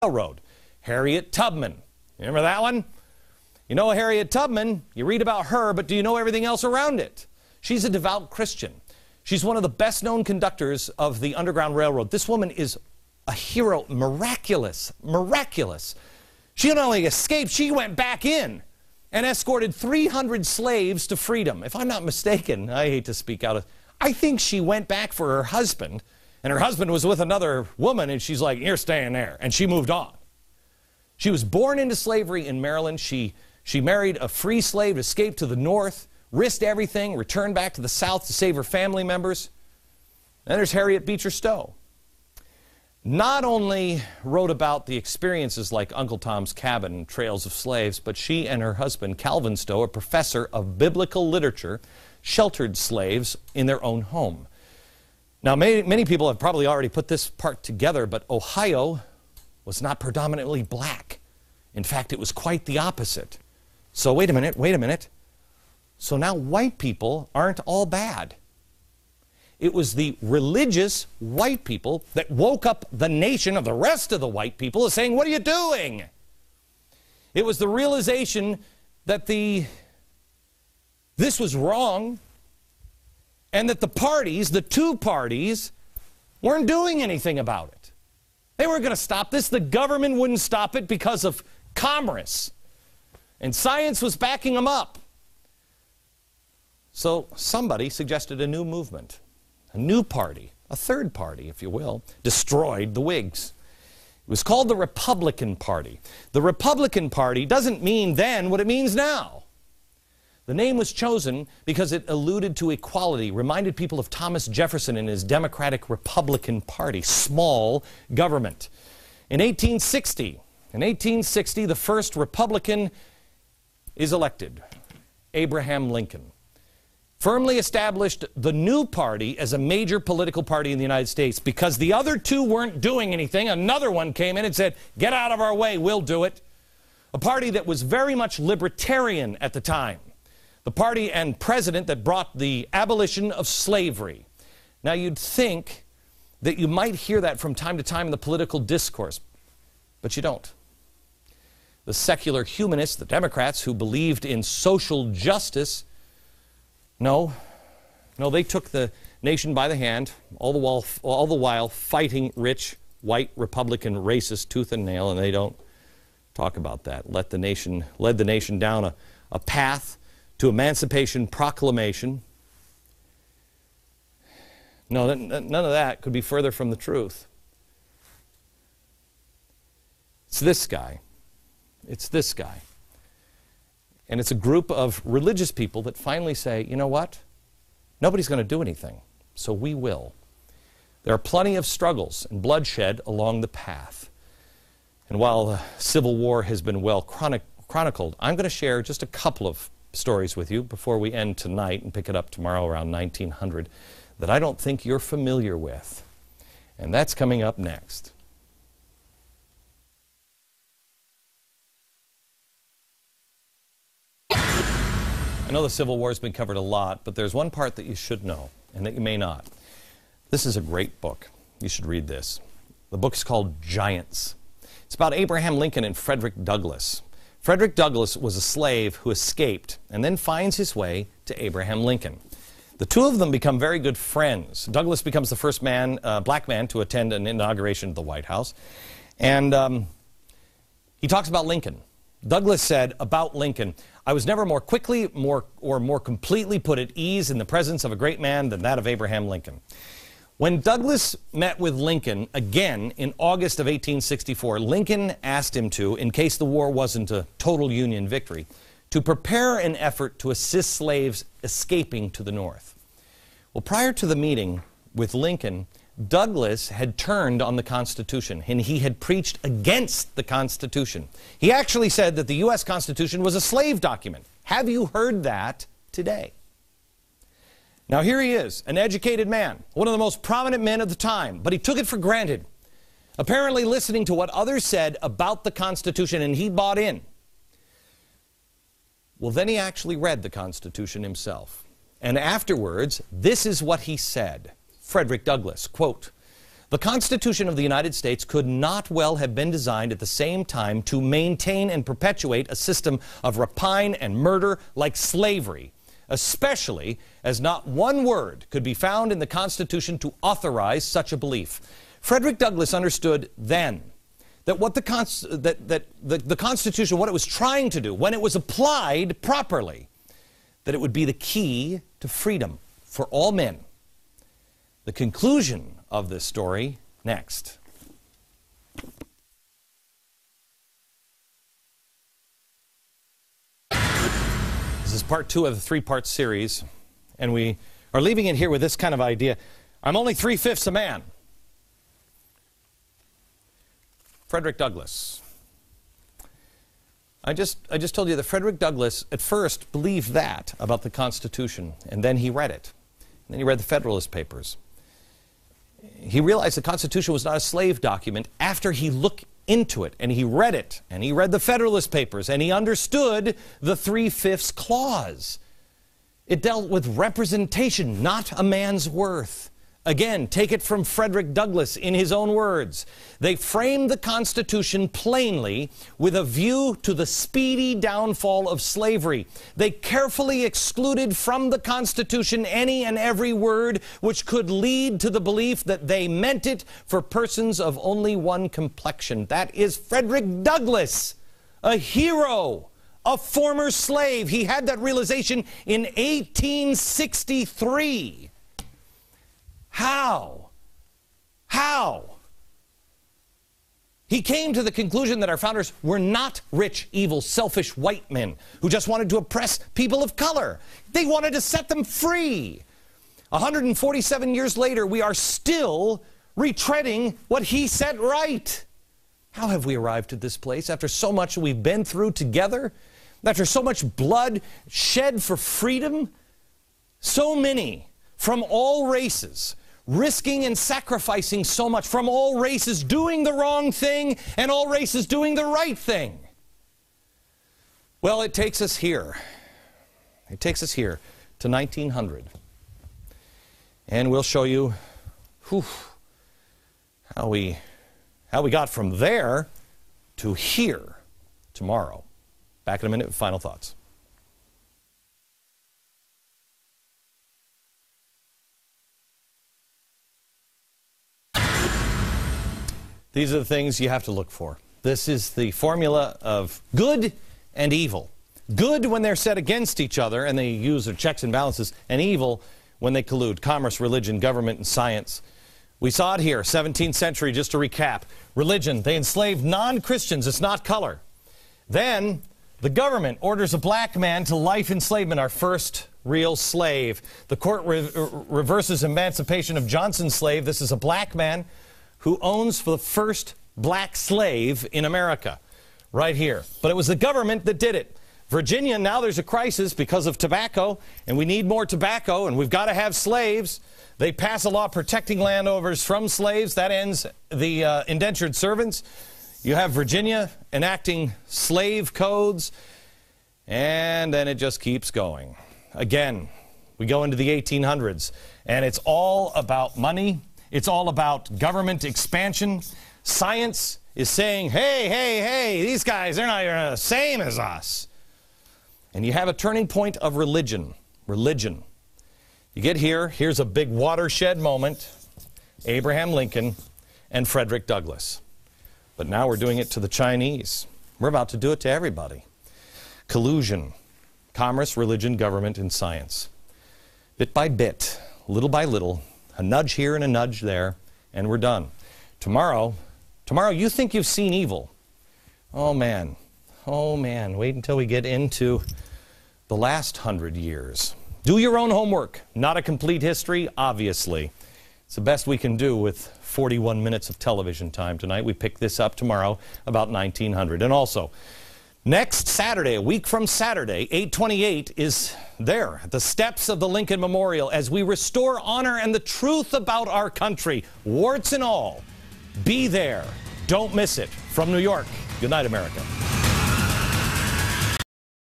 Railroad. Harriet Tubman. Remember that one? You know Harriet Tubman, you read about her, but do you know everything else around it? She's a devout Christian. She's one of the best-known conductors of the Underground Railroad. This woman is a hero, miraculous. She not only escaped, she went back in and escorted 300 slaves to freedom. If I'm not mistaken, I hate to speak out of, I think she went back for her husband, and her husband was with another woman, and she's like, you're staying there, and she moved on. She was born into slavery in Maryland. She married a free slave, escaped to the north, risked everything, returned back to the South to save her family members. Then there's Harriet Beecher Stowe. Not only wrote about the experiences like Uncle Tom's Cabin and Trails of Slaves, but she and her husband, Calvin Stowe, a professor of biblical literature, sheltered slaves in their own home. Now, many people have probably already put this part together, but Ohio was not predominantly black. In fact, it was quite the opposite. So wait a minute. So now white people aren't all bad. It was the religious white people that woke up the nation of the rest of the white people as saying, what are you doing? It was the realization that this was wrong, and that the parties, the two parties, weren't doing anything about it. They weren't going to stop this. The government wouldn't stop it because of commerce. And science was backing them up. So somebody suggested a new movement, a new party, a third party, if you will, destroyed the Whigs. It was called the Republican Party. The Republican Party doesn't mean then what it means now. The name was chosen because it alluded to equality, reminded people of Thomas Jefferson and his Democratic Republican Party, small government. In 1860, the first Republican is elected, Abraham Lincoln. Firmly established the new party as a major political party in the United States. Because the other two weren't doing anything, another one came in and said, get out of our way, we'll do it. A party that was very much libertarian at the time. The party and president that brought the abolition of slavery. Now you'd think that you might hear that from time to time in the political discourse, but you don't. The secular humanists, the Democrats who believed in social justice, no, they took the nation by the hand, all the while fighting rich, white, Republican racists tooth and nail, and they don't talk about that. Led the nation down a path to Emancipation Proclamation. No, none of that could be further from the truth. It's this guy. It's this guy. And it's a group of religious people that finally say, you know what? Nobody's going to do anything, so we will. There are plenty of struggles and bloodshed along the path. And while the Civil War has been well chronicled, I'm going to share just a couple of stories with you before we end tonight and pick it up tomorrow around 1900 that I don't think you're familiar with. And that's coming up next. I know the Civil War has been covered a lot, but there's one part that you should know and that you may not. This is a great book. You should read this. The book is called Giants. It's about Abraham Lincoln and Frederick Douglass. Frederick Douglass was a slave who escaped and then finds his way to Abraham Lincoln. The two of them become very good friends. Douglass becomes the first black man to attend an inauguration of the White House. And he talks about Lincoln. Douglass said about Lincoln, I was never more quickly or more completely put at ease in the presence of a great man than that of Abraham Lincoln. When Douglass met with Lincoln again in August of 1864, Lincoln asked him to, in case the war wasn't a total Union victory, to prepare an effort to assist slaves escaping to the North. Well, prior to the meeting with Lincoln, Douglass had turned on the Constitution, and he had preached against the Constitution. He actually said that the U.S. Constitution was a slave document. Have you heard that today? Now here he is, an educated man, one of the most prominent men of the time, but he took it for granted, apparently listening to what others said about the Constitution, and he bought in. Well, then he actually read the Constitution himself. And afterwards, this is what he said. Frederick Douglass, quote, The Constitution of the United States could not well have been designed at the same time to maintain and perpetuate a system of rapine and murder like slavery, especially as not one word could be found in the Constitution to authorize such a belief. Frederick Douglass understood then that what the Constitution, what it was trying to do, when it was applied properly, that it would be the key to freedom for all men. The conclusion of this story next. This is part 2 of the 3-part series, and we are leaving it here with this kind of idea. I'm only 3/5 a man. Frederick Douglass. I just told you that Frederick Douglass at first believed that about the Constitution, and then he read it. And then he read the Federalist Papers. He realized the Constitution was not a slave document after he looked into it, and he read it, and he read the Federalist Papers, and he understood the 3/5 clause. It dealt with representation, not a man's worth. Again, take it from Frederick Douglass in his own words. They framed the Constitution plainly with a view to the speedy downfall of slavery. They carefully excluded from the Constitution any and every word which could lead to the belief that they meant it for persons of only one complexion. That is Frederick Douglass, a hero, a former slave. He had that realization in 1863. How? He came to the conclusion that our founders were not rich, evil, selfish white men who just wanted to oppress people of color. They wanted to set them free. 147 years later, we are still retreading what he set right. How have we arrived at this place after so much we've been through together? After so much blood shed for freedom? So many from all races, risking and sacrificing so much, from all races doing the wrong thing and all races doing the right thing. Well, it takes us here. It takes us here to 1900. And we'll show you how we got from there to here tomorrow. Back in a minute with final thoughts. These are the things you have to look for. This is the formula of good and evil. Good when they're set against each other and they use their checks and balances, and evil when they collude. Commerce, religion, government, and science. We saw it here, 17th century, just to recap. Religion, they enslaved non-Christians. It's not color. Then the government orders a black man to life enslavement, our first real slave. The court reverses emancipation of Johnson's slave. This is a black man who owns for the first black slave in America, right here. But it was the government that did it. Virginia, now there's a crisis because of tobacco, and we need more tobacco, and we've got to have slaves. They pass a law protecting landowners from slaves. That ends the indentured servants. You have Virginia enacting slave codes, and then it just keeps going. Again, we go into the 1800s, and it's all about money. It's all about government expansion. Science is saying, hey, these guys, they're not the same as us. And you have a turning point of religion. Religion. You get here, here's a big watershed moment. Abraham Lincoln and Frederick Douglass. But now we're doing it to the Chinese. We're about to do it to everybody. Collusion. Commerce, religion, government, and science. Bit by bit, little by little, a nudge here and a nudge there, and we're done. Tomorrow you think you've seen evil. Oh man, wait until we get into the last 100 years. Do your own homework. Not a complete history, obviously. It's the best we can do with 41 minutes of television time tonight. We pick this up tomorrow about 1900. And also, next Saturday, a week from Saturday, 8/28, is there at the steps of the Lincoln Memorial as we restore honor and the truth about our country, warts and all. Be there. Don't miss it. From New York, good night, America.